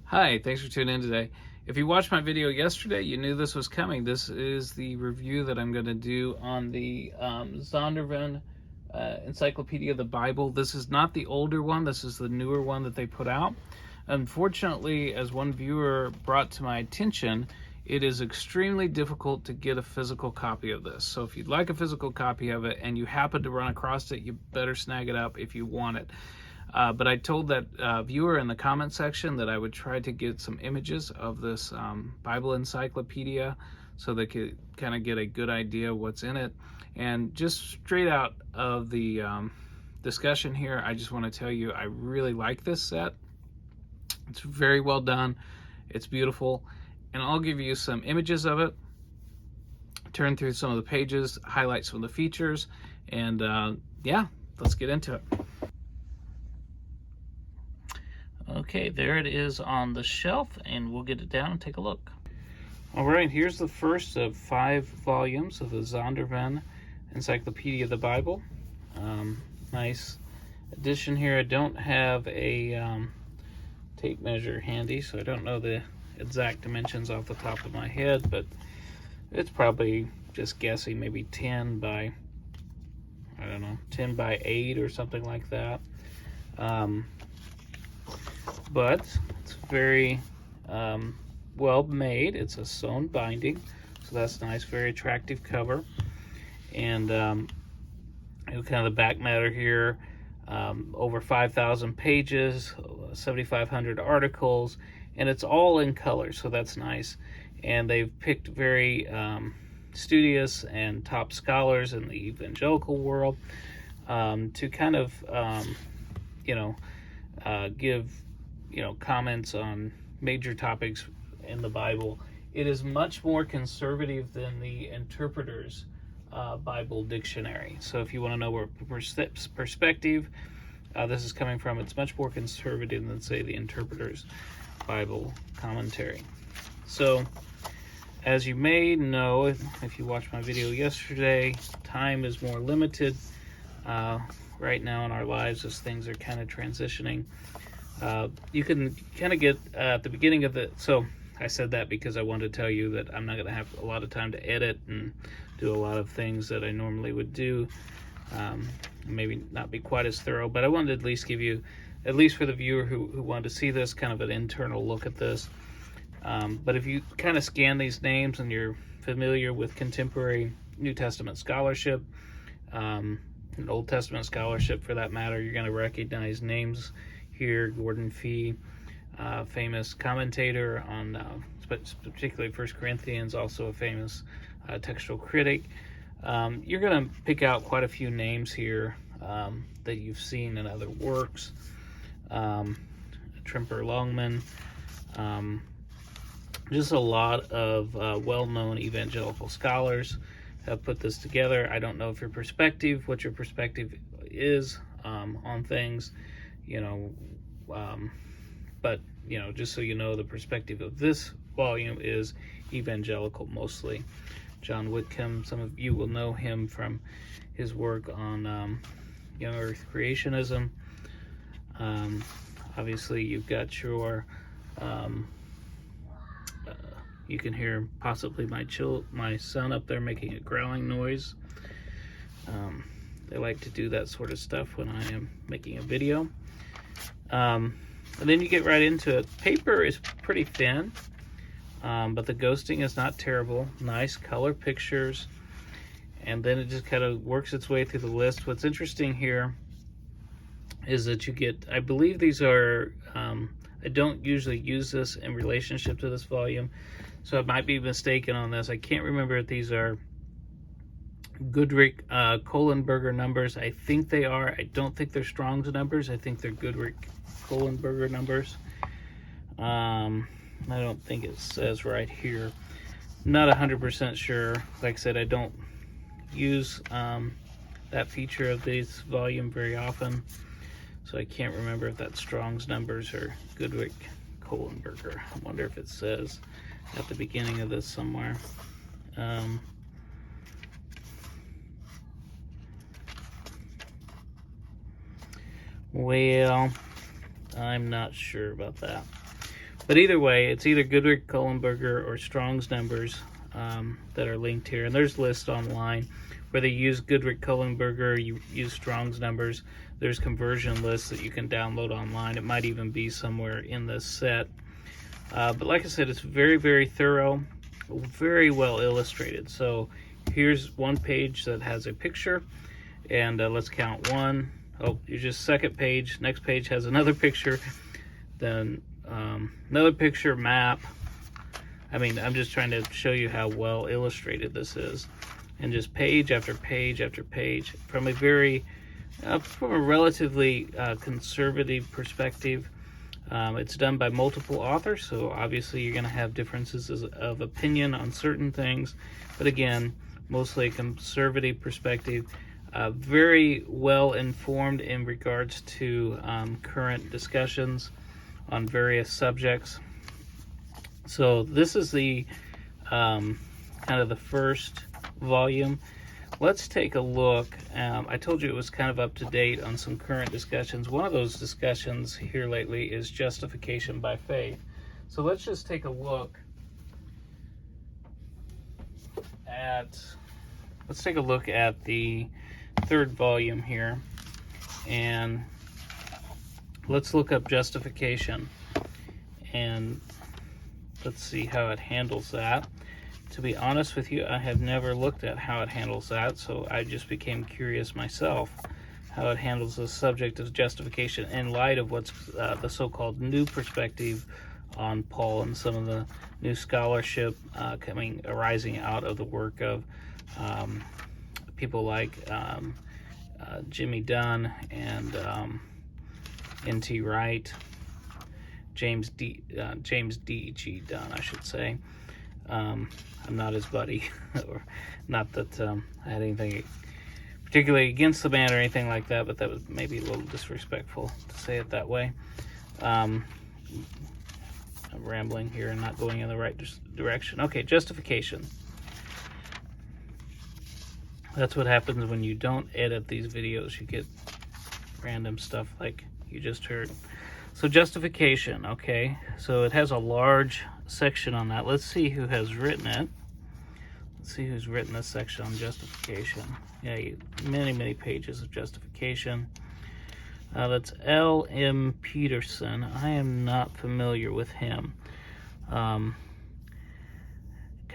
Hi, thanks for tuning in today. If you watched my video yesterday, you knew this was coming. This is the review that I'm going to do on the Zondervan Encyclopedia of the Bible. This is not the older one. This is the newer one that they put out. Unfortunately, as one viewer brought to my attention, it is extremely difficult to get a physical copy of this. So if you'd like a physical copy of it and you happen to run across it, you better snag it up if you want it. But I told that viewer in the comment section that I would try to get some images of this Bible encyclopedia so they could kind of get a good idea what's in it. And just straight out of the discussion here, I just want to tell you I really like this set. It's very well done. It's beautiful. And I'll give you some images of it, turn through some of the pages, highlight some of the features, and yeah, let's get into it. Okay, there it is on the shelf, and we'll get it down and take a look. All right, here's the first of 5 volumes of the Zondervan Encyclopedia of the Bible. Nice edition here. I don't have a tape measure handy, so I don't know the exact dimensions off the top of my head, but it's probably, just guessing, maybe 10 by, I don't know, 10 by 8 or something like that. But it's very well made. It's a sewn binding, so that's nice. Very attractive cover. And kind of the back matter here, over 5,000 pages, 7,500 articles, and it's all in color, so that's nice. And they've picked very studious and top scholars in the evangelical world to kind of give comments on major topics in the Bible. It is much more conservative than the Interpreter's Bible Dictionary. So if you want to know where perspective this is coming from, it's much more conservative than, say, the Interpreter's Bible Commentary. So, as you may know, if you watched my video yesterday, time is more limited right now in our lives as things are kind of transitioning. You can kind of get at the beginning of the, so I said that because I wanted to tell you that I'm not going to have a lot of time to edit and do a lot of things that I normally would do, maybe not be quite as thorough, but I wanted to at least give you, at least for the viewer who wanted to see this, kind of an internal look at this. But if you kind of scan these names and you're familiar with contemporary New Testament scholarship, and Old Testament scholarship for that matter, you're going to recognize names here. Gordon Fee, famous commentator on particularly 1 Corinthians, also a famous textual critic. You're going to pick out quite a few names here that you've seen in other works. Trimper Longman, just a lot of well-known evangelical scholars have put this together. I don't know if what your perspective is on things, but just so you know, the perspective of this volume is evangelical mostly. John Whitcomb, some of you will know him from his work on young earth creationism. Obviously you've got your you can hear possibly my son up there making a growling noise. They like to do that sort of stuff when I am making a video. And then you get right into it. Paper is pretty thin, but the ghosting is not terrible. Nice color pictures. And then it just kind of works its way through the list. What's interesting here is that you get, I believe these are, I don't usually use this in relationship to this volume, so I might be mistaken on this. I can't remember if these are Goodrich Kohlenberger numbers. I think they are. I don't think they're Strong's numbers. I think they're Goodrich Kohlenberger numbers. I don't think it says right here. Not 100% sure. Like I said, I don't use that feature of this volume very often, so I can't remember if that's Strong's numbers or Goodrich Kohlenberger. I wonder if it says at the beginning of this somewhere. Well, I'm not sure about that. But either way, it's either Goodrick Cullenberger or Strong's numbers that are linked here. And there's lists online. Whether you use Goodrick Cullenberger or you use Strong's numbers, there's conversion lists that you can download online. It might even be somewhere in this set. But like I said, it's very, very thorough, very well illustrated. So here's one page that has a picture, and let's count one. Oh, you just second page. Next page has another picture, then another picture, map. I mean, I'm just trying to show you how well illustrated this is, and just page after page after page from a very, from a relatively conservative perspective. It's done by multiple authors, so obviously you're going to have differences of opinion on certain things, but again, mostly a conservative perspective. Very well informed in regards to current discussions on various subjects. So this is the kind of the first volume. Let's take a look. I told you it was kind of up to date on some current discussions. One of those discussions here lately is justification by faith. So let's just take a look at the third volume here, and let's look up justification, and let's see how it handles that. To be honest with you, I have never looked at how it handles that, so I just became curious myself how it handles the subject of justification in light of what's the so-called new perspective on Paul and some of the new scholarship arising out of the work of people like Jimmy Dunn and N.T. Wright, James D.G. Dunn, I should say. I'm not his buddy, or not that I had anything particularly against the man or anything like that, but that was maybe a little disrespectful to say it that way. I'm rambling here and not going in the right direction. Okay, justification. That's what happens when you don't edit these videos. You get random stuff like you just heard. So justification, okay. So it has a large section on that. Let's see who has written it. Let's see who's written this section on justification. Yeah, many pages of justification. That's L.M. Peterson. I am not familiar with him. Kind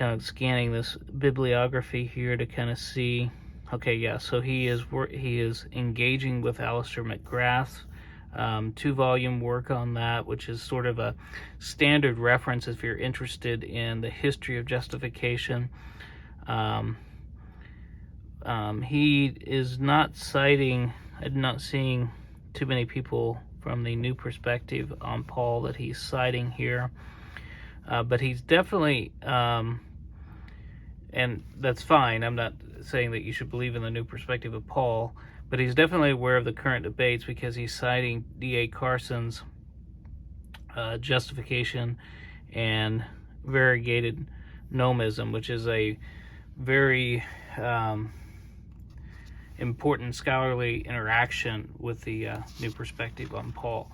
of scanning this bibliography here to kind of see. Okay, yeah, so he is engaging with Alistair McGrath's 2-volume work on that, which is sort of a standard reference if you're interested in the history of justification. He is not citing, I'm not seeing too many people from the new perspective on Paul that he's citing here, but he's definitely, and that's fine, I'm not saying that you should believe in the new perspective of Paul, but he's definitely aware of the current debates because he's citing D.A. Carson's justification and variegated nomism, which is a very important scholarly interaction with the new perspective on Paul.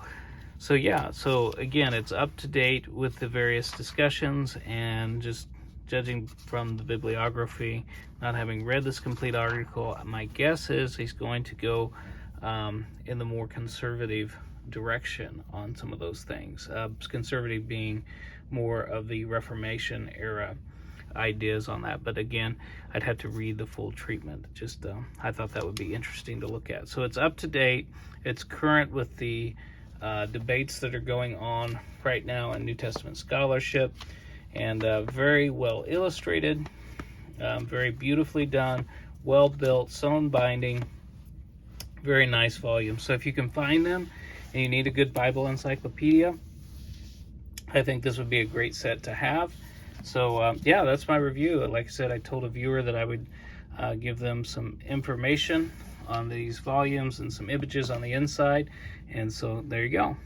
So yeah, so again, it's up to date with the various discussions, and just judging from the bibliography, not having read this complete article, my guess is he's going to go in the more conservative direction on some of those things. Conservative being more of the Reformation era ideas on that. But again, I'd have to read the full treatment. Just I thought that would be interesting to look at. So it's up to date. It's current with the debates that are going on right now in New Testament scholarship, and very well illustrated, very beautifully done, well built, sewn binding, very nice volume. So if you can find them and you need a good Bible encyclopedia, I think this would be a great set to have. So yeah, that's my review. Like I said, I told a viewer that I would give them some information on these volumes and some images on the inside, and so there you go.